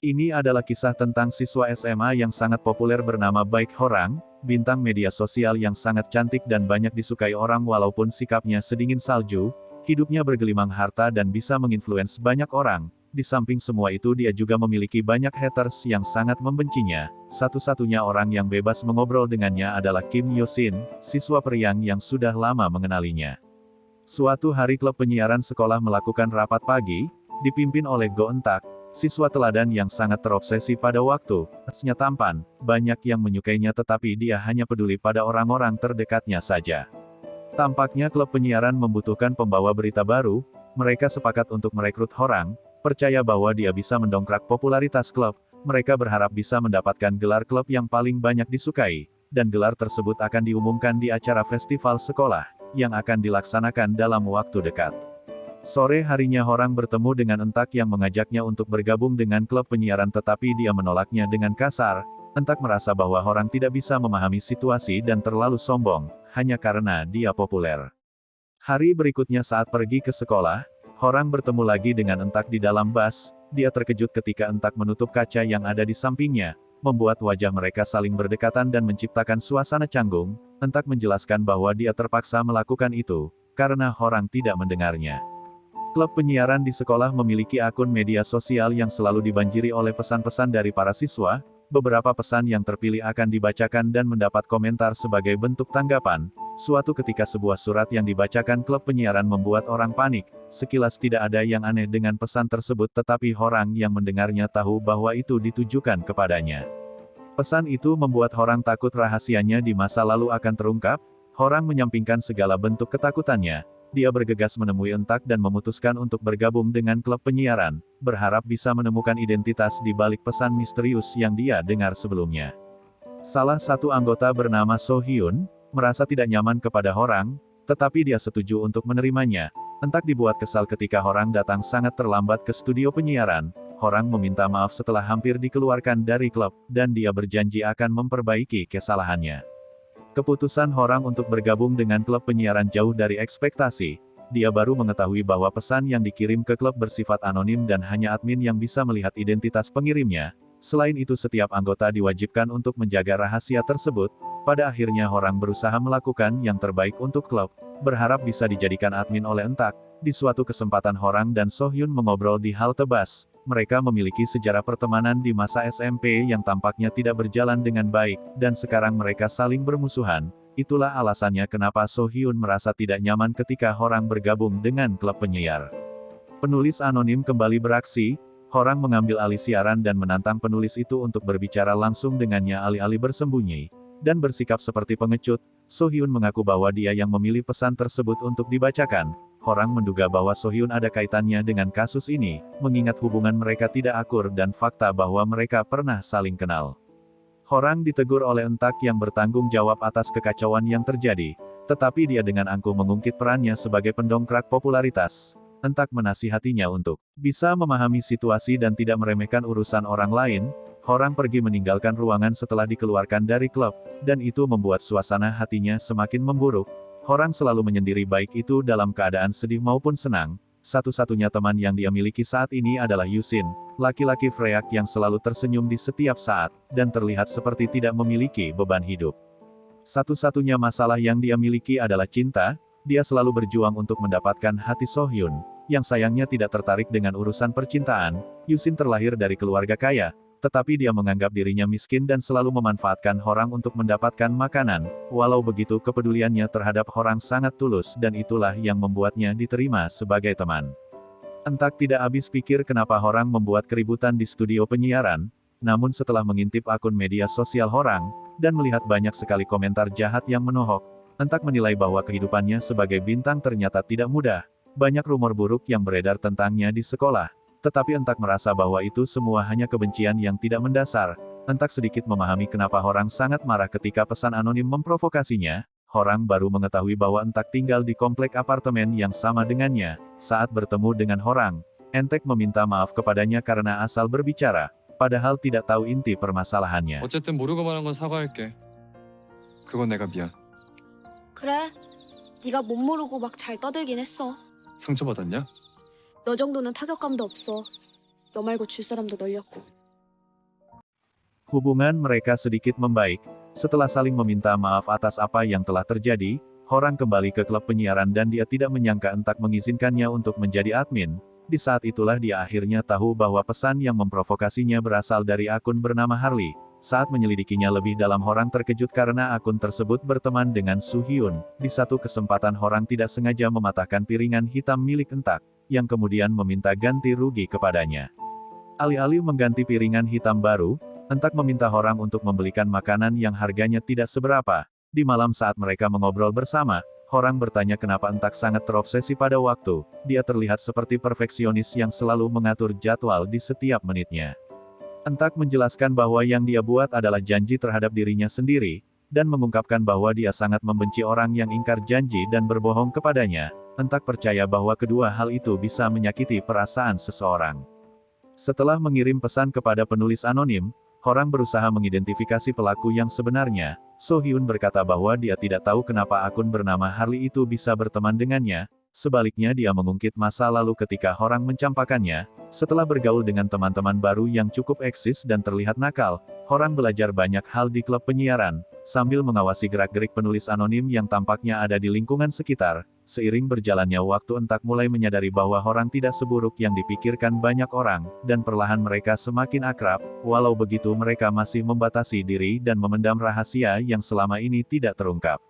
Ini adalah kisah tentang siswa SMA yang sangat populer bernama Baik Horang, bintang media sosial yang sangat cantik dan banyak disukai orang walaupun sikapnya sedingin salju, hidupnya bergelimang harta dan bisa menginfluence banyak orang. Di samping semua itu dia juga memiliki banyak haters yang sangat membencinya. Satu-satunya orang yang bebas mengobrol dengannya adalah Kim Yosin, siswa periang yang sudah lama mengenalinya. Suatu hari klub penyiaran sekolah melakukan rapat pagi, dipimpin oleh Go Entak, siswa teladan yang sangat terobsesi pada waktu. Tasnya tampan, banyak yang menyukainya tetapi dia hanya peduli pada orang-orang terdekatnya saja. Tampaknya klub penyiaran membutuhkan pembawa berita baru, mereka sepakat untuk merekrut Horang, percaya bahwa dia bisa mendongkrak popularitas klub, mereka berharap bisa mendapatkan gelar klub yang paling banyak disukai, dan gelar tersebut akan diumumkan di acara festival sekolah, yang akan dilaksanakan dalam waktu dekat. Sore harinya Horang bertemu dengan Entak yang mengajaknya untuk bergabung dengan klub penyiaran tetapi dia menolaknya dengan kasar. Entak merasa bahwa Horang tidak bisa memahami situasi dan terlalu sombong, hanya karena dia populer. Hari berikutnya saat pergi ke sekolah, Horang bertemu lagi dengan Entak di dalam bus, dia terkejut ketika Entak menutup kaca yang ada di sampingnya, membuat wajah mereka saling berdekatan dan menciptakan suasana canggung. Entak menjelaskan bahwa dia terpaksa melakukan itu, karena Horang tidak mendengarnya. Klub penyiaran di sekolah memiliki akun media sosial yang selalu dibanjiri oleh pesan-pesan dari para siswa, beberapa pesan yang terpilih akan dibacakan dan mendapat komentar sebagai bentuk tanggapan. Suatu ketika sebuah surat yang dibacakan klub penyiaran membuat orang panik, sekilas tidak ada yang aneh dengan pesan tersebut tetapi Horang yang mendengarnya tahu bahwa itu ditujukan kepadanya. Pesan itu membuat Horang takut rahasianya di masa lalu akan terungkap. Horang menyampingkan segala bentuk ketakutannya. Dia bergegas menemui Entak dan memutuskan untuk bergabung dengan klub penyiaran, berharap bisa menemukan identitas di balik pesan misterius yang dia dengar sebelumnya. Salah satu anggota bernama So Hyun, merasa tidak nyaman kepada Horang, tetapi dia setuju untuk menerimanya. Entak dibuat kesal ketika Horang datang sangat terlambat ke studio penyiaran. Horang meminta maaf setelah hampir dikeluarkan dari klub, dan dia berjanji akan memperbaiki kesalahannya. Keputusan Horang untuk bergabung dengan klub penyiaran jauh dari ekspektasi. Dia baru mengetahui bahwa pesan yang dikirim ke klub bersifat anonim dan hanya admin yang bisa melihat identitas pengirimnya. Selain itu setiap anggota diwajibkan untuk menjaga rahasia tersebut. Pada akhirnya Horang berusaha melakukan yang terbaik untuk klub, berharap bisa dijadikan admin oleh Entak. Di suatu kesempatan Horang dan So Hyun mengobrol di halte bus. Mereka memiliki sejarah pertemanan di masa SMP yang tampaknya tidak berjalan dengan baik, dan sekarang mereka saling bermusuhan. Itulah alasannya kenapa So Hyun merasa tidak nyaman ketika Horang bergabung dengan klub penyiar. Penulis anonim kembali beraksi. Horang mengambil alih siaran dan menantang penulis itu untuk berbicara langsung dengannya alih-alih bersembunyi, dan bersikap seperti pengecut. So Hyun mengaku bahwa dia yang memilih pesan tersebut untuk dibacakan. Horang menduga bahwa So Hyun ada kaitannya dengan kasus ini, mengingat hubungan mereka tidak akur dan fakta bahwa mereka pernah saling kenal. Horang ditegur oleh Entak yang bertanggung jawab atas kekacauan yang terjadi, tetapi dia dengan angkuh mengungkit perannya sebagai pendongkrak popularitas. Entak menasihatinya untuk bisa memahami situasi dan tidak meremehkan urusan orang lain. Horang pergi meninggalkan ruangan setelah dikeluarkan dari klub, dan itu membuat suasana hatinya semakin memburuk. Horang selalu menyendiri baik itu dalam keadaan sedih maupun senang. Satu-satunya teman yang dia miliki saat ini adalah Yusin, laki-laki Freak yang selalu tersenyum di setiap saat, dan terlihat seperti tidak memiliki beban hidup. Satu-satunya masalah yang dia miliki adalah cinta. Dia selalu berjuang untuk mendapatkan hati So Hyun, yang sayangnya tidak tertarik dengan urusan percintaan. Yusin terlahir dari keluarga kaya, tetapi dia menganggap dirinya miskin dan selalu memanfaatkan Horang untuk mendapatkan makanan. Walau begitu kepeduliannya terhadap Horang sangat tulus dan itulah yang membuatnya diterima sebagai teman. Entak tidak habis pikir kenapa Horang membuat keributan di studio penyiaran, namun setelah mengintip akun media sosial Horang, dan melihat banyak sekali komentar jahat yang menohok, Entak menilai bahwa kehidupannya sebagai bintang ternyata tidak mudah. Banyak rumor buruk yang beredar tentangnya di sekolah. Tetapi Entak merasa bahwa itu semua hanya kebencian yang tidak mendasar. Entak sedikit memahami kenapa Horang sangat marah ketika pesan anonim memprovokasinya. Horang baru mengetahui bahwa Entak tinggal di komplek apartemen yang sama dengannya. Saat bertemu dengan Horang, Entak meminta maaf kepadanya karena asal berbicara, padahal tidak tahu inti permasalahannya. 어쨌든 모르고 말한 건 사과할게. 그건 내가 미안. 그래, 네가 못 모르고 막 잘 떠들긴 했어. 상처받았냐? 너 정도는 타격감도 없어. 너 말고 줄 사람도 널렸고. Hubungan mereka sedikit membaik. Setelah saling meminta maaf atas apa yang telah terjadi, Horang kembali ke klub penyiaran dan dia tidak menyangka Entak mengizinkannya untuk menjadi admin. Di saat itulah dia akhirnya tahu bahwa pesan yang memprovokasinya berasal dari akun bernama Harley. Saat menyelidikinya lebih dalam, Horang terkejut karena akun tersebut berteman dengan Soo Hyun. Di satu kesempatan Horang tidak sengaja mematahkan piringan hitam milik Entak, yang kemudian meminta ganti rugi kepadanya. Alih-alih mengganti piringan hitam baru, Entak meminta Horang untuk membelikan makanan yang harganya tidak seberapa. Di malam saat mereka mengobrol bersama, Horang bertanya kenapa Entak sangat terobsesi pada waktu. Dia terlihat seperti perfeksionis yang selalu mengatur jadwal di setiap menitnya. Entak menjelaskan bahwa yang dia buat adalah janji terhadap dirinya sendiri, dan mengungkapkan bahwa dia sangat membenci orang yang ingkar janji dan berbohong kepadanya. Entak percaya bahwa kedua hal itu bisa menyakiti perasaan seseorang. Setelah mengirim pesan kepada penulis anonim, Horang berusaha mengidentifikasi pelaku yang sebenarnya. Soo Hyun berkata bahwa dia tidak tahu kenapa akun bernama Harley itu bisa berteman dengannya. Sebaliknya dia mengungkit masa lalu ketika Horang mencampakannya. Setelah bergaul dengan teman-teman baru yang cukup eksis dan terlihat nakal, Horang belajar banyak hal di klub penyiaran, sambil mengawasi gerak-gerik penulis anonim yang tampaknya ada di lingkungan sekitar. Seiring berjalannya waktu, Entak mulai menyadari bahwa Horang tidak seburuk yang dipikirkan banyak orang, dan perlahan mereka semakin akrab. Walau begitu, mereka masih membatasi diri dan memendam rahasia yang selama ini tidak terungkap.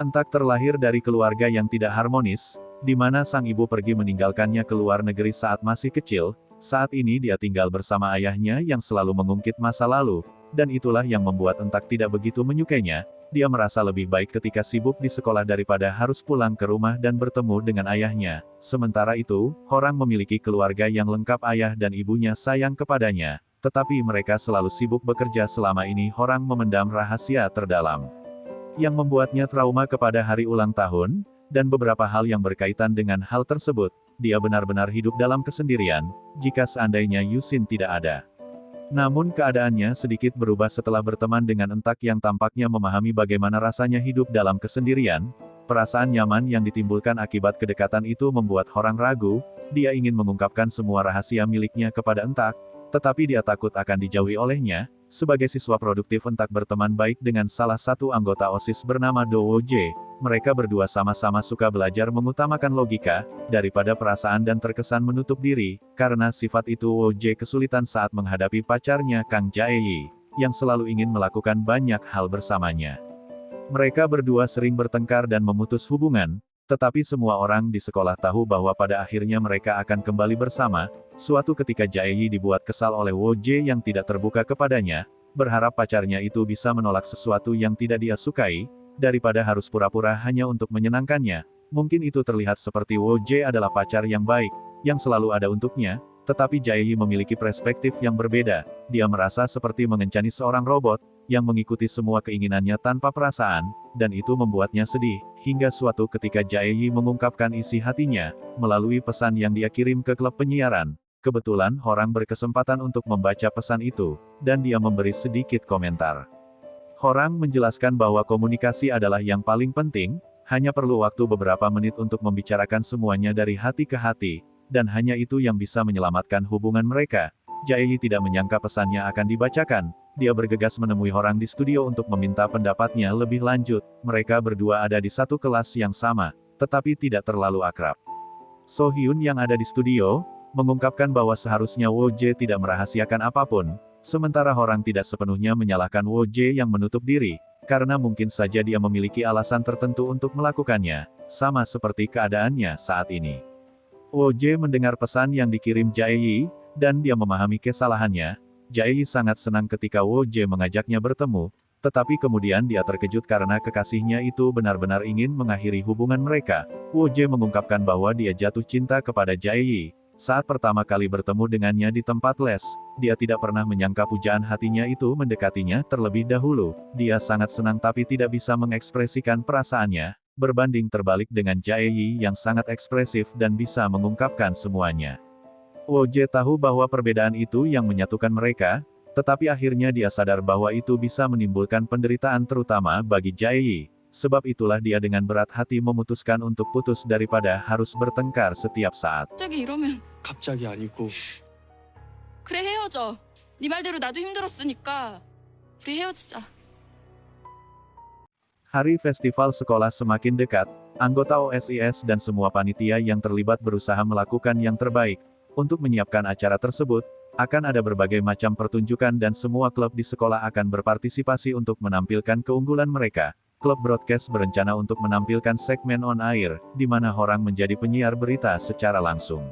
Entak terlahir dari keluarga yang tidak harmonis, di mana sang ibu pergi meninggalkannya ke luar negeri saat masih kecil. Saat ini dia tinggal bersama ayahnya yang selalu mengungkit masa lalu, dan itulah yang membuat Entak tidak begitu menyukainya. Dia merasa lebih baik ketika sibuk di sekolah daripada harus pulang ke rumah dan bertemu dengan ayahnya. Sementara itu, Horang memiliki keluarga yang lengkap, ayah dan ibunya sayang kepadanya. Tetapi mereka selalu sibuk bekerja. Selama ini Horang memendam rahasia terdalam yang membuatnya trauma kepada hari ulang tahun, dan beberapa hal yang berkaitan dengan hal tersebut. Dia benar-benar hidup dalam kesendirian, jika seandainya Yusin tidak ada. Namun keadaannya sedikit berubah setelah berteman dengan Entak yang tampaknya memahami bagaimana rasanya hidup dalam kesendirian. Perasaan nyaman yang ditimbulkan akibat kedekatan itu membuat Horang ragu. Dia ingin mengungkapkan semua rahasia miliknya kepada Entak, tetapi dia takut akan dijauhi olehnya. Sebagai siswa produktif, Entak berteman baik dengan salah satu anggota OSIS bernama Do Woo-jae. Mereka berdua sama-sama suka belajar mengutamakan logika, daripada perasaan dan terkesan menutup diri. Karena sifat itu, Woo-jae kesulitan saat menghadapi pacarnya Kang Jae-yi, yang selalu ingin melakukan banyak hal bersamanya. Mereka berdua sering bertengkar dan memutus hubungan, tetapi semua orang di sekolah tahu bahwa pada akhirnya mereka akan kembali bersama. Suatu ketika Jae-yi dibuat kesal oleh Woo-jae yang tidak terbuka kepadanya, berharap pacarnya itu bisa menolak sesuatu yang tidak dia sukai, daripada harus pura-pura hanya untuk menyenangkannya. Mungkin itu terlihat seperti Woo-jae adalah pacar yang baik, yang selalu ada untuknya, tetapi Jae-yi memiliki perspektif yang berbeda. Dia merasa seperti mengencani seorang robot, yang mengikuti semua keinginannya tanpa perasaan, dan itu membuatnya sedih. Hingga suatu ketika Jae-yi mengungkapkan isi hatinya, melalui pesan yang dia kirim ke klub penyiaran. Kebetulan Horang berkesempatan untuk membaca pesan itu, dan dia memberi sedikit komentar. Horang menjelaskan bahwa komunikasi adalah yang paling penting, hanya perlu waktu beberapa menit untuk membicarakan semuanya dari hati ke hati, dan hanya itu yang bisa menyelamatkan hubungan mereka. Jae-yi tidak menyangka pesannya akan dibacakan. Dia bergegas menemui Horang di studio untuk meminta pendapatnya lebih lanjut. Mereka berdua ada di satu kelas yang sama, tetapi tidak terlalu akrab. Soo Hyun yang ada di studio, mengungkapkan bahwa seharusnya Woo-jae tidak merahasiakan apapun. Sementara Horang tidak sepenuhnya menyalahkan Woo-jae yang menutup diri, karena mungkin saja dia memiliki alasan tertentu untuk melakukannya, sama seperti keadaannya saat ini. Woo-jae mendengar pesan yang dikirim Jae-yi, dan dia memahami kesalahannya. Jae-yi sangat senang ketika Woo-jae mengajaknya bertemu, tetapi kemudian dia terkejut karena kekasihnya itu benar-benar ingin mengakhiri hubungan mereka. Woo-jae mengungkapkan bahwa dia jatuh cinta kepada Jae-yi. Saat pertama kali bertemu dengannya di tempat les, dia tidak pernah menyangka pujaan hatinya itu mendekatinya terlebih dahulu. Dia sangat senang tapi tidak bisa mengekspresikan perasaannya, berbanding terbalik dengan Jae-yi yang sangat ekspresif dan bisa mengungkapkan semuanya. Woo-jae tahu bahwa perbedaan itu yang menyatukan mereka, tetapi akhirnya dia sadar bahwa itu bisa menimbulkan penderitaan terutama bagi Jae-yi. Sebab itulah dia dengan berat hati memutuskan untuk putus daripada harus bertengkar setiap saat. 갑자기 이러면 갑자기 아니고 그래 헤어져. 네 말대로 나도 힘들었으니까 우리 헤어지자. Hari festival sekolah semakin dekat, anggota OSIS dan semua panitia yang terlibat berusaha melakukan yang terbaik. Untuk menyiapkan acara tersebut, akan ada berbagai macam pertunjukan dan semua klub di sekolah akan berpartisipasi untuk menampilkan keunggulan mereka. Klub broadcast berencana untuk menampilkan segmen on air, di mana orang menjadi penyiar berita secara langsung.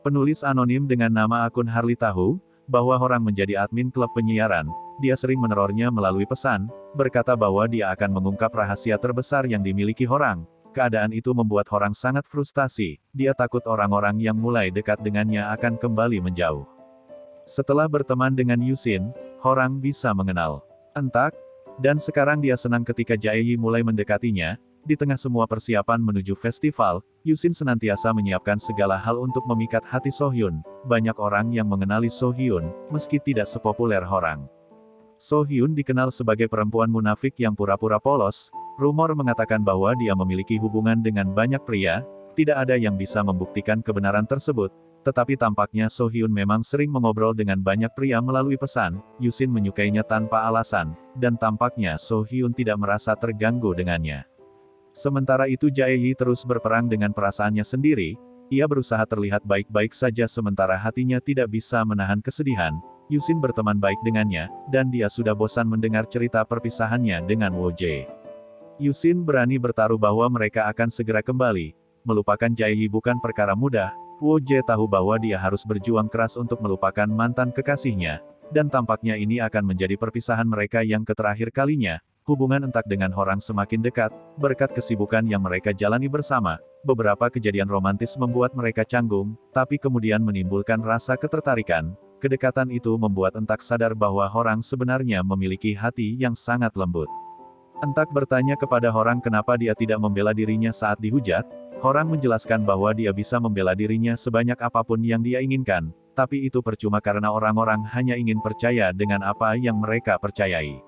Penulis anonim dengan nama akun Harley tahu, bahwa orang menjadi admin klub penyiaran. Dia sering menerornya melalui pesan, berkata bahwa dia akan mengungkap rahasia terbesar yang dimiliki Horang. Keadaan itu membuat Horang sangat frustasi, dia takut orang-orang yang mulai dekat dengannya akan kembali menjauh. Setelah berteman dengan Yusin, Horang bisa mengenal Entak, dan sekarang dia senang ketika Jaeyi mulai mendekatinya. Di tengah semua persiapan menuju festival, Yusin senantiasa menyiapkan segala hal untuk memikat hati Sohyun. Banyak orang yang mengenali Sohyun, meski tidak sepopuler Horang. Sohyun dikenal sebagai perempuan munafik yang pura-pura polos. Rumor mengatakan bahwa dia memiliki hubungan dengan banyak pria. Tidak ada yang bisa membuktikan kebenaran tersebut. Tetapi tampaknya Sohyun memang sering mengobrol dengan banyak pria melalui pesan. Yusin menyukainya tanpa alasan, dan tampaknya Sohyun tidak merasa terganggu dengannya. Sementara itu Jaeyi terus berperang dengan perasaannya sendiri. Ia berusaha terlihat baik-baik saja sementara hatinya tidak bisa menahan kesedihan. Yusin berteman baik dengannya, dan dia sudah bosan mendengar cerita perpisahannya dengan Woje. Yusin berani bertaruh bahwa mereka akan segera kembali. Melupakan Jaeyi bukan perkara mudah. Woje tahu bahwa dia harus berjuang keras untuk melupakan mantan kekasihnya. Dan tampaknya ini akan menjadi perpisahan mereka yang terakhir kalinya. Hubungan Entak dengan Horang semakin dekat, berkat kesibukan yang mereka jalani bersama. Beberapa kejadian romantis membuat mereka canggung, tapi kemudian menimbulkan rasa ketertarikan. Kedekatan itu membuat Entak sadar bahwa Horang sebenarnya memiliki hati yang sangat lembut. Entak bertanya kepada Horang kenapa dia tidak membela dirinya saat dihujat. Horang menjelaskan bahwa dia bisa membela dirinya sebanyak apapun yang dia inginkan, tapi itu percuma karena orang-orang hanya ingin percaya dengan apa yang mereka percayai.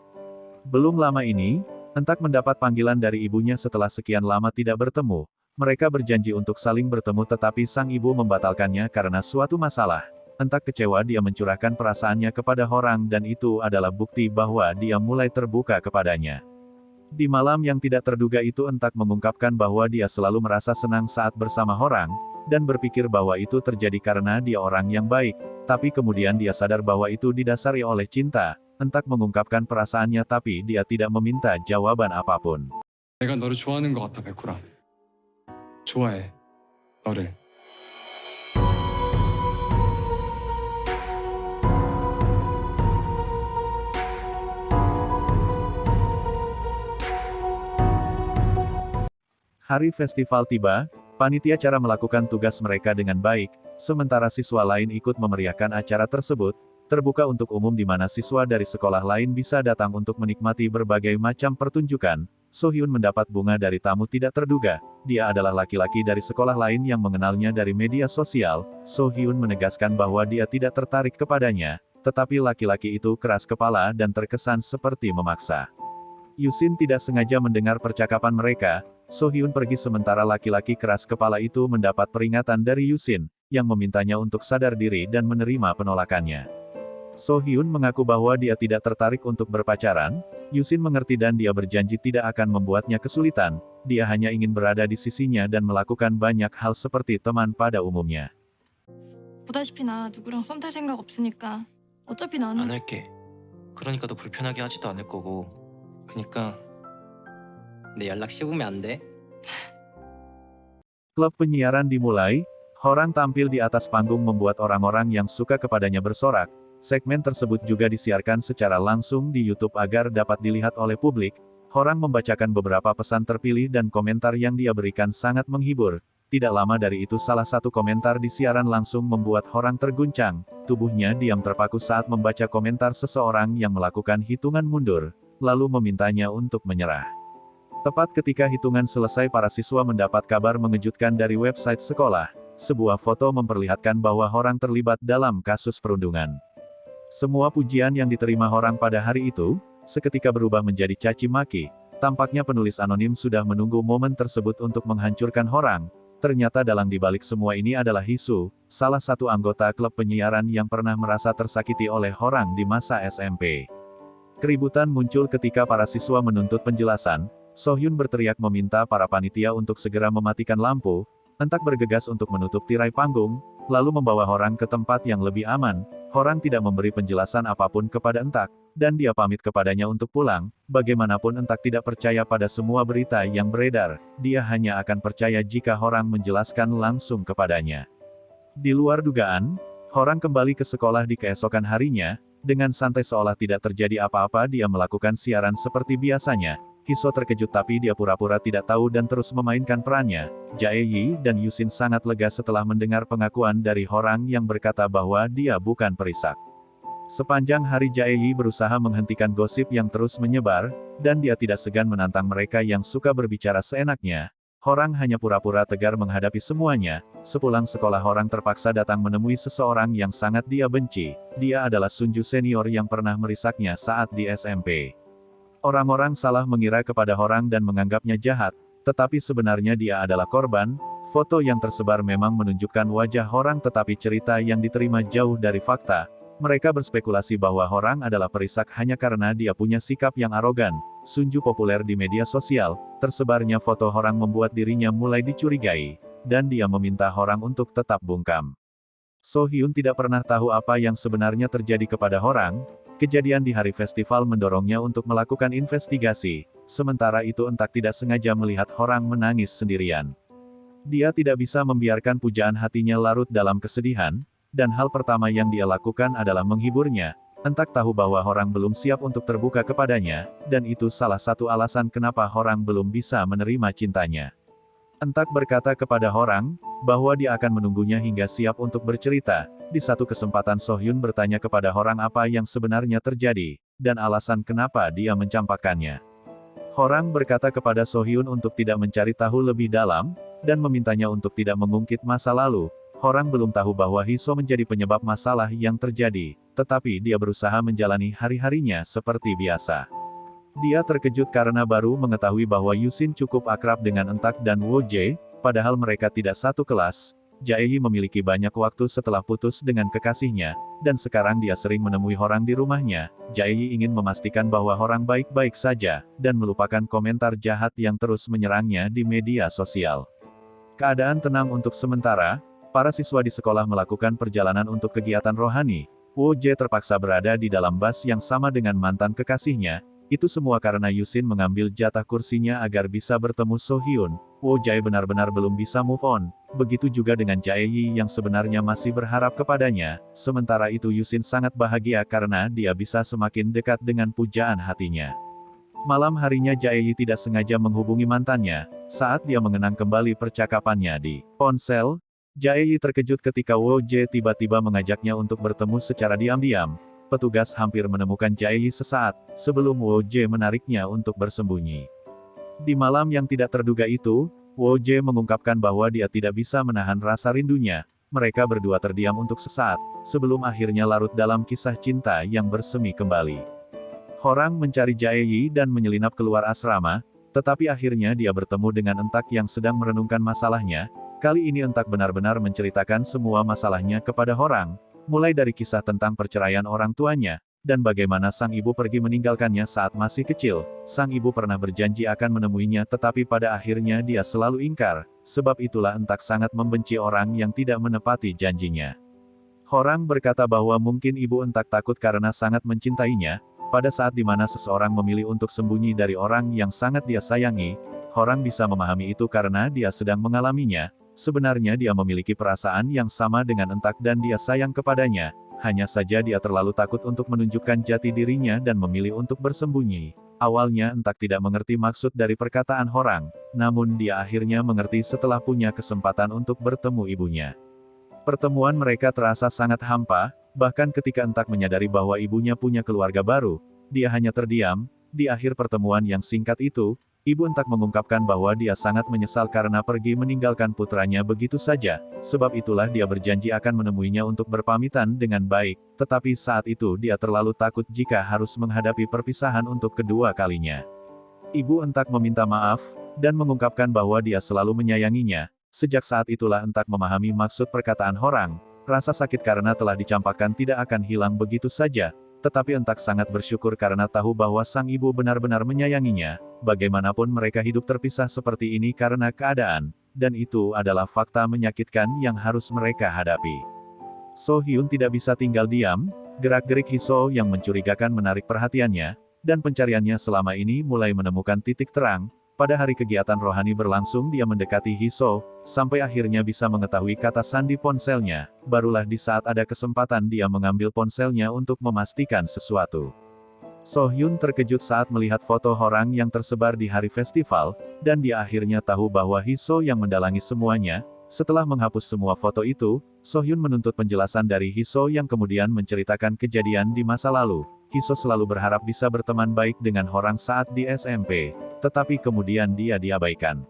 Belum lama ini, Entak mendapat panggilan dari ibunya setelah sekian lama tidak bertemu. Mereka berjanji untuk saling bertemu tetapi sang ibu membatalkannya karena suatu masalah. Entak kecewa dia mencurahkan perasaannya kepada Horang dan itu adalah bukti bahwa dia mulai terbuka kepadanya. Di malam yang tidak terduga itu Entak mengungkapkan bahwa dia selalu merasa senang saat bersama Horang, dan berpikir bahwa itu terjadi karena dia orang yang baik, tapi kemudian dia sadar bahwa itu didasari oleh cinta. Entak mengungkapkan perasaannya tapi dia tidak meminta jawaban apapun. 내가 너를 좋아하는 것 같아, 백호라. 좋아해, 너를. Hari festival tiba, panitia cara melakukan tugas mereka dengan baik, sementara siswa lain ikut memeriahkan acara tersebut. Terbuka untuk umum di mana siswa dari sekolah lain bisa datang untuk menikmati berbagai macam pertunjukan. Sohyun mendapat bunga dari tamu tidak terduga. Dia adalah laki-laki dari sekolah lain yang mengenalnya dari media sosial. Sohyun menegaskan bahwa dia tidak tertarik kepadanya, tetapi laki-laki itu keras kepala dan terkesan seperti memaksa. Yusin tidak sengaja mendengar percakapan mereka. Sohyun pergi sementara laki-laki keras kepala itu mendapat peringatan dari Yusin, yang memintanya untuk sadar diri dan menerima penolakannya. Sohyun mengaku bahwa dia tidak tertarik untuk berpacaran. Yusin mengerti dan dia berjanji tidak akan membuatnya kesulitan. Dia hanya ingin berada di sisinya dan melakukan banyak hal seperti teman pada umumnya. 보다시피 나 누구랑 썸 탈 생각 없으니까 어차피 안 나는 할게. 그러니까 너 불편하게 하지도 않을 거고. 그니까 내 연락 씹으면 안 돼? Klub penyiaran dimulai. Horang tampil di atas panggung membuat orang-orang yang suka kepadanya bersorak. Segmen tersebut juga disiarkan secara langsung di YouTube agar dapat dilihat oleh publik. Horang membacakan beberapa pesan terpilih dan komentar yang dia berikan sangat menghibur. Tidak lama dari itu salah satu komentar di siaran langsung membuat Horang terguncang. Tubuhnya diam terpaku saat membaca komentar seseorang yang melakukan hitungan mundur, lalu memintanya untuk menyerah. Tepat ketika hitungan selesai para siswa mendapat kabar mengejutkan dari website sekolah. Sebuah foto memperlihatkan bahwa Horang terlibat dalam kasus perundungan. Semua pujian yang diterima Horang pada hari itu, seketika berubah menjadi caci maki. Tampaknya penulis anonim sudah menunggu momen tersebut untuk menghancurkan Horang. Ternyata dalang dibalik semua ini adalah Hisu, salah satu anggota klub penyiaran yang pernah merasa tersakiti oleh Horang di masa SMP. Keributan muncul ketika para siswa menuntut penjelasan. Sohyun berteriak meminta para panitia untuk segera mematikan lampu. Entak bergegas untuk menutup tirai panggung, lalu membawa Horang ke tempat yang lebih aman. Horang tidak memberi penjelasan apapun kepada Entak, dan dia pamit kepadanya untuk pulang. Bagaimanapun Entak tidak percaya pada semua berita yang beredar, dia hanya akan percaya jika Horang menjelaskan langsung kepadanya. Di luar dugaan, Horang kembali ke sekolah di keesokan harinya. Dengan santai seolah tidak terjadi apa-apa dia melakukan siaran seperti biasanya. Hiso terkejut tapi dia pura-pura tidak tahu dan terus memainkan perannya. Jae-yi dan Yusin sangat lega setelah mendengar pengakuan dari Horang yang berkata bahwa dia bukan perisak. Sepanjang hari Jae-yi berusaha menghentikan gosip yang terus menyebar, dan dia tidak segan menantang mereka yang suka berbicara seenaknya. Horang hanya pura-pura tegar menghadapi semuanya. Sepulang sekolah Horang terpaksa datang menemui seseorang yang sangat dia benci. Dia adalah Sunju senior yang pernah merisaknya saat di SMP. Orang-orang salah mengira kepada Horang dan menganggapnya jahat, tetapi sebenarnya dia adalah korban. Foto yang tersebar memang menunjukkan wajah Horang tetapi cerita yang diterima jauh dari fakta. Mereka berspekulasi bahwa Horang adalah perisak hanya karena dia punya sikap yang arogan. Sunju populer di media sosial, tersebarnya foto Horang membuat dirinya mulai dicurigai, dan dia meminta Horang untuk tetap bungkam. Sohyun tidak pernah tahu apa yang sebenarnya terjadi kepada Horang. Kejadian di hari festival mendorongnya untuk melakukan investigasi, sementara itu Entak tidak sengaja melihat Horang menangis sendirian. Dia tidak bisa membiarkan pujaan hatinya larut dalam kesedihan, dan hal pertama yang dia lakukan adalah menghiburnya. Entak tahu bahwa Horang belum siap untuk terbuka kepadanya, dan itu salah satu alasan kenapa Horang belum bisa menerima cintanya. Entak berkata kepada Horang, bahwa dia akan menunggunya hingga siap untuk bercerita. Di satu kesempatan Sohyun bertanya kepada Horang apa yang sebenarnya terjadi, dan alasan kenapa dia mencampakkannya. Horang berkata kepada Sohyun untuk tidak mencari tahu lebih dalam, dan memintanya untuk tidak mengungkit masa lalu. Horang belum tahu bahwa Hiso menjadi penyebab masalah yang terjadi, tetapi dia berusaha menjalani hari-harinya seperti biasa. Dia terkejut karena baru mengetahui bahwa Yusin cukup akrab dengan Entak dan Woje, padahal mereka tidak satu kelas. Jae-yi memiliki banyak waktu setelah putus dengan kekasihnya, dan sekarang dia sering menemui Horang di rumahnya. Jae-yi ingin memastikan bahwa Horang baik-baik saja, dan melupakan komentar jahat yang terus menyerangnya di media sosial. Keadaan tenang untuk sementara. Para siswa di sekolah melakukan perjalanan untuk kegiatan rohani. Woje terpaksa berada di dalam bus yang sama dengan mantan kekasihnya. Itu semua karena Yusin mengambil jatah kursinya agar bisa bertemu Sohyun. Woje benar-benar belum bisa move on. Begitu juga dengan Jae-yi yang sebenarnya masih berharap kepadanya. Sementara itu Yusin sangat bahagia karena dia bisa semakin dekat dengan pujaan hatinya. Malam harinya Jae-yi tidak sengaja menghubungi mantannya. Saat dia mengenang kembali percakapannya di ponsel, Jae-yi terkejut ketika Woje tiba-tiba mengajaknya untuk bertemu secara diam-diam. Petugas hampir menemukan Jae-yi sesaat, sebelum Woje menariknya untuk bersembunyi. Di malam yang tidak terduga itu, Woje mengungkapkan bahwa dia tidak bisa menahan rasa rindunya. Mereka berdua terdiam untuk sesaat, sebelum akhirnya larut dalam kisah cinta yang bersemi kembali. Horang mencari Jae-yi dan menyelinap keluar asrama, tetapi akhirnya dia bertemu dengan Entak yang sedang merenungkan masalahnya. Kali ini Entak benar-benar menceritakan semua masalahnya kepada Horang, mulai dari kisah tentang perceraian orang tuanya, dan bagaimana sang ibu pergi meninggalkannya saat masih kecil. Sang ibu pernah berjanji akan menemuinya tetapi pada akhirnya dia selalu ingkar, sebab itulah Entak sangat membenci orang yang tidak menepati janjinya. Horang berkata bahwa mungkin ibu Entak takut karena sangat mencintainya, pada saat dimana seseorang memilih untuk sembunyi dari orang yang sangat dia sayangi. Horang bisa memahami itu karena dia sedang mengalaminya. Sebenarnya dia memiliki perasaan yang sama dengan Entak dan dia sayang kepadanya, hanya saja dia terlalu takut untuk menunjukkan jati dirinya dan memilih untuk bersembunyi. Awalnya Entak tidak mengerti maksud dari perkataan Horang, namun dia akhirnya mengerti setelah punya kesempatan untuk bertemu ibunya. Pertemuan mereka terasa sangat hampa, bahkan ketika Entak menyadari bahwa ibunya punya keluarga baru, dia hanya terdiam. Di akhir pertemuan yang singkat itu, Ibu Entak mengungkapkan bahwa dia sangat menyesal karena pergi meninggalkan putranya begitu saja, sebab itulah dia berjanji akan menemuinya untuk berpamitan dengan baik, tetapi saat itu dia terlalu takut jika harus menghadapi perpisahan untuk kedua kalinya. Ibu Entak meminta maaf, dan mengungkapkan bahwa dia selalu menyayanginya. Sejak saat itulah Entak memahami maksud perkataan Horang, rasa sakit karena telah dicampakkan tidak akan hilang begitu saja. tetapi Entak sangat bersyukur karena tahu bahwa sang ibu benar-benar menyayanginya. Bagaimanapun mereka hidup terpisah seperti ini karena keadaan, dan itu adalah fakta menyakitkan yang harus mereka hadapi. So Hyun tidak bisa tinggal diam, gerak-gerik Hiso yang mencurigakan menarik perhatiannya, dan pencariannya selama ini mulai menemukan titik terang. Pada hari kegiatan rohani berlangsung dia mendekati Hiso, sampai akhirnya bisa mengetahui kata sandi ponselnya. Barulah di saat ada kesempatan dia mengambil ponselnya untuk memastikan sesuatu. So Hyun terkejut saat melihat foto orang yang tersebar di hari festival, dan dia akhirnya tahu bahwa Hiso yang mendalangi semuanya. Setelah menghapus semua foto itu, So Hyun menuntut penjelasan dari Hiso yang kemudian menceritakan kejadian di masa lalu. Hiso selalu berharap bisa berteman baik dengan orang saat di SMP, tetapi kemudian dia diabaikan.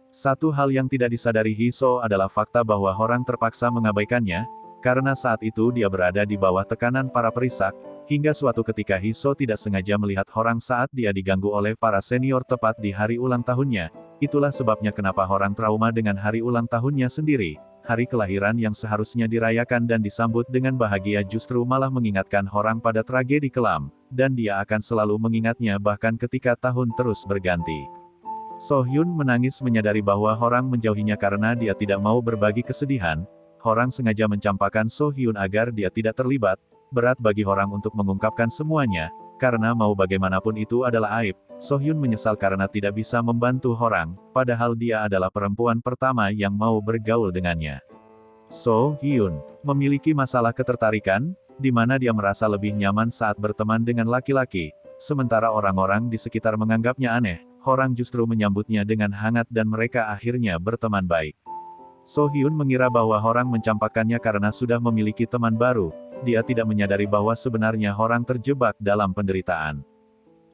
Satu hal yang tidak disadari Hiso adalah fakta bahwa orang terpaksa mengabaikannya, karena saat itu dia berada di bawah tekanan para perisak, hingga suatu ketika Hiso tidak sengaja melihat orang saat dia diganggu oleh para senior tepat di hari ulang tahunnya. Itulah sebabnya kenapa orang trauma dengan hari ulang tahunnya sendiri. Hari kelahiran yang seharusnya dirayakan dan disambut dengan bahagia justru malah mengingatkan orang pada tragedi kelam, dan dia akan selalu mengingatnya bahkan ketika tahun terus berganti. So Hyun menangis menyadari bahwa orang menjauhinya karena dia tidak mau berbagi kesedihan. Orang sengaja mencampakkan So Hyun agar dia tidak terlibat. Berat bagi orang untuk mengungkapkan semuanya, karena mau bagaimanapun itu adalah aib. So Hyun menyesal karena tidak bisa membantu orang, padahal dia adalah perempuan pertama yang mau bergaul dengannya. So Hyun memiliki masalah ketertarikan, di mana dia merasa lebih nyaman saat berteman dengan laki-laki, sementara orang-orang di sekitar menganggapnya aneh. Orang justru menyambutnya dengan hangat dan mereka akhirnya berteman baik. So Hyun mengira bahwa orang mencampakkannya karena sudah memiliki teman baru. Dia tidak menyadari bahwa sebenarnya orang terjebak dalam penderitaan.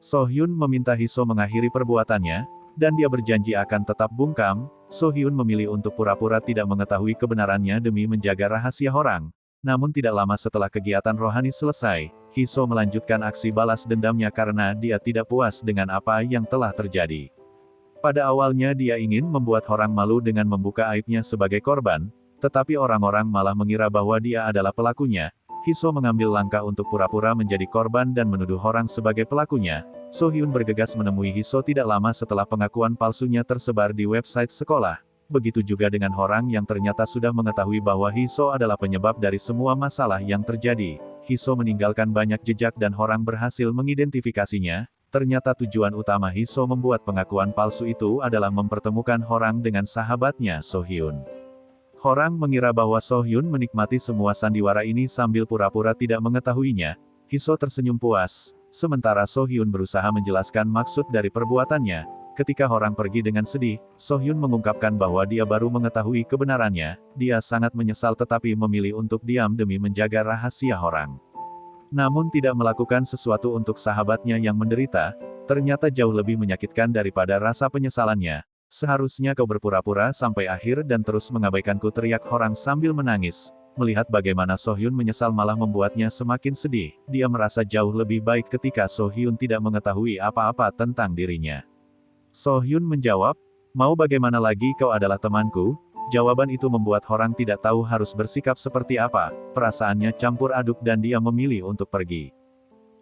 So Hyun meminta Hiso mengakhiri perbuatannya, dan dia berjanji akan tetap bungkam. So Hyun memilih untuk pura-pura tidak mengetahui kebenarannya demi menjaga rahasia orang. Namun tidak lama setelah kegiatan rohani selesai, Hiso melanjutkan aksi balas dendamnya karena dia tidak puas dengan apa yang telah terjadi. Pada awalnya dia ingin membuat orang malu dengan membuka aibnya sebagai korban, tetapi orang-orang malah mengira bahwa dia adalah pelakunya. Hiso mengambil langkah untuk pura-pura menjadi korban dan menuduh orang sebagai pelakunya. So Hyun bergegas menemui Hiso tidak lama setelah pengakuan palsunya tersebar di website sekolah. Begitu juga dengan orang yang ternyata sudah mengetahui bahwa Hiso adalah penyebab dari semua masalah yang terjadi. Hiso meninggalkan banyak jejak dan orang berhasil mengidentifikasinya. Ternyata tujuan utama Hiso membuat pengakuan palsu itu adalah mempertemukan orang dengan sahabatnya So Hyun. Orang mengira bahwa So Hyun menikmati semua sandiwara ini sambil pura-pura tidak mengetahuinya. Hiso tersenyum puas, sementara So Hyun berusaha menjelaskan maksud dari perbuatannya. Ketika orang pergi dengan sedih, So Hyun mengungkapkan bahwa dia baru mengetahui kebenarannya. Dia sangat menyesal tetapi memilih untuk diam demi menjaga rahasia orang. Namun tidak melakukan sesuatu untuk sahabatnya yang menderita, ternyata jauh lebih menyakitkan daripada rasa penyesalannya. Seharusnya kau berpura-pura sampai akhir dan terus mengabaikanku, teriak orang sambil menangis. Melihat bagaimana So Hyun menyesal malah membuatnya semakin sedih. Dia merasa jauh lebih baik ketika So Hyun tidak mengetahui apa-apa tentang dirinya. So Hyun menjawab, mau bagaimana lagi, kau adalah temanku. Jawaban itu membuat orang tidak tahu harus bersikap seperti apa. Perasaannya campur aduk dan dia memilih untuk pergi.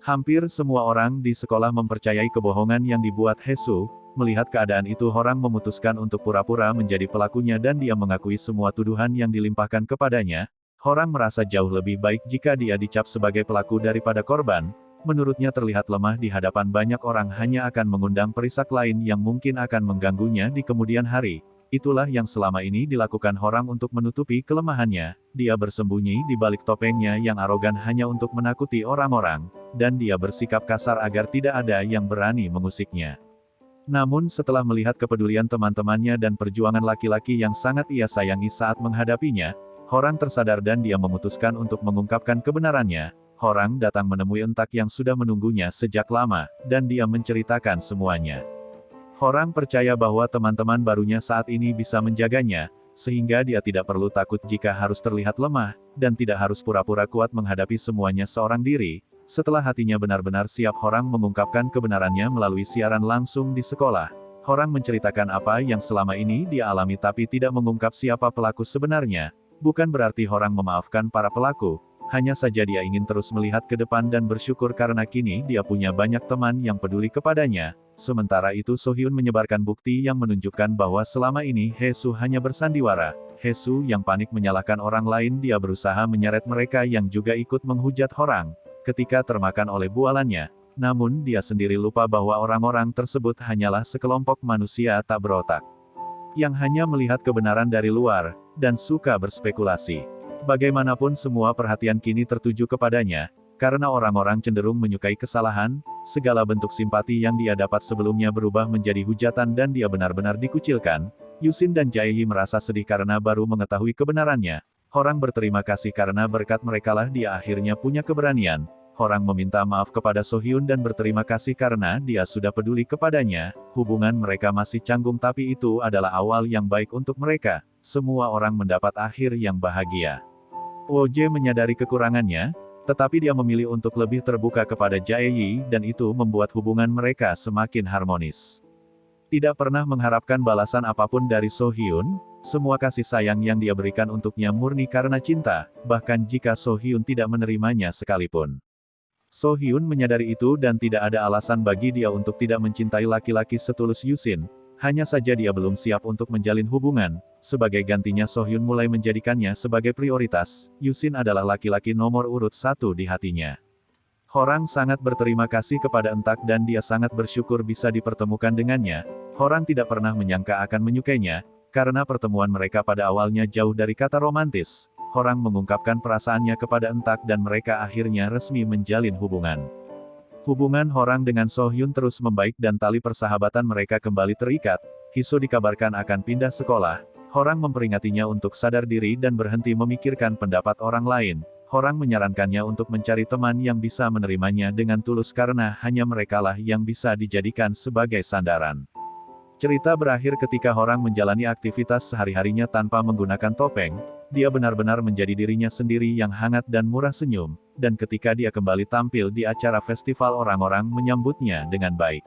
Hampir semua orang di sekolah mempercayai kebohongan yang dibuat Hesu. Melihat keadaan itu orang memutuskan untuk pura-pura menjadi pelakunya dan dia mengakui semua tuduhan yang dilimpahkan kepadanya. Orang merasa jauh lebih baik jika dia dicap sebagai pelaku daripada korban. Menurutnya terlihat lemah di hadapan banyak orang hanya akan mengundang perisak lain yang mungkin akan mengganggunya di kemudian hari. Itulah yang selama ini dilakukan orang untuk menutupi kelemahannya. Dia bersembunyi di balik topengnya yang arogan hanya untuk menakuti orang-orang, dan dia bersikap kasar agar tidak ada yang berani mengusiknya. Namun setelah melihat kepedulian teman-temannya dan perjuangan laki-laki yang sangat ia sayangi saat menghadapinya, orang tersadar dan dia memutuskan untuk mengungkapkan kebenarannya. Orang datang menemui Entak yang sudah menunggunya sejak lama, dan dia menceritakan semuanya. Orang percaya bahwa teman-teman barunya saat ini bisa menjaganya, sehingga dia tidak perlu takut jika harus terlihat lemah, dan tidak harus pura-pura kuat menghadapi semuanya seorang diri. Setelah hatinya benar-benar siap, orang mengungkapkan kebenarannya melalui siaran langsung di sekolah. Orang menceritakan apa yang selama ini dia alami tapi tidak mengungkap siapa pelaku sebenarnya. Bukan berarti orang memaafkan para pelaku, hanya saja dia ingin terus melihat ke depan dan bersyukur karena kini dia punya banyak teman yang peduli kepadanya. Sementara itu Sohyun menyebarkan bukti yang menunjukkan bahwa selama ini Haesu hanya bersandiwara. Haesu yang panik menyalahkan orang lain, dia berusaha menyeret mereka yang juga ikut menghujat Horang ketika termakan oleh bualannya. Namun dia sendiri lupa bahwa orang-orang tersebut hanyalah sekelompok manusia tak berotak yang hanya melihat kebenaran dari luar, dan suka berspekulasi. Bagaimanapun semua perhatian kini tertuju kepadanya, karena orang-orang cenderung menyukai kesalahan, segala bentuk simpati yang dia dapat sebelumnya berubah menjadi hujatan dan dia benar-benar dikucilkan. Yusin dan Jaeyi merasa sedih karena baru mengetahui kebenarannya. Horang berterima kasih karena berkat merekalah dia akhirnya punya keberanian. Horang meminta maaf kepada Sohyun dan berterima kasih karena dia sudah peduli kepadanya. Hubungan mereka masih canggung tapi itu adalah awal yang baik untuk mereka. Semua orang mendapat akhir yang bahagia. Woje menyadari kekurangannya, tetapi dia memilih untuk lebih terbuka kepada Jaeyi dan itu membuat hubungan mereka semakin harmonis. Tidak pernah mengharapkan balasan apapun dari Sohyun, semua kasih sayang yang dia berikan untuknya murni karena cinta, bahkan jika Sohyun tidak menerimanya sekalipun. Sohyun menyadari itu dan tidak ada alasan bagi dia untuk tidak mencintai laki-laki setulus Yusin, hanya saja dia belum siap untuk menjalin hubungan. Sebagai gantinya Sohyun mulai menjadikannya sebagai prioritas. Yusin adalah laki-laki nomor urut 1 di hatinya. Horang sangat berterima kasih kepada Entak dan dia sangat bersyukur bisa dipertemukan dengannya. Horang tidak pernah menyangka akan menyukainya, karena pertemuan mereka pada awalnya jauh dari kata romantis. Horang mengungkapkan perasaannya kepada Entak dan mereka akhirnya resmi menjalin hubungan. Hubungan Horang dengan Sohyun terus membaik dan tali persahabatan mereka kembali terikat. Hiso dikabarkan akan pindah sekolah. Horang memperingatinya untuk sadar diri dan berhenti memikirkan pendapat orang lain. Horang menyarankannya untuk mencari teman yang bisa menerimanya dengan tulus karena hanya merekalah yang bisa dijadikan sebagai sandaran. Cerita berakhir ketika Horang menjalani aktivitas sehari-harinya tanpa menggunakan topeng. Dia benar-benar menjadi dirinya sendiri yang hangat dan murah senyum, dan ketika dia kembali tampil di acara festival orang-orang menyambutnya dengan baik.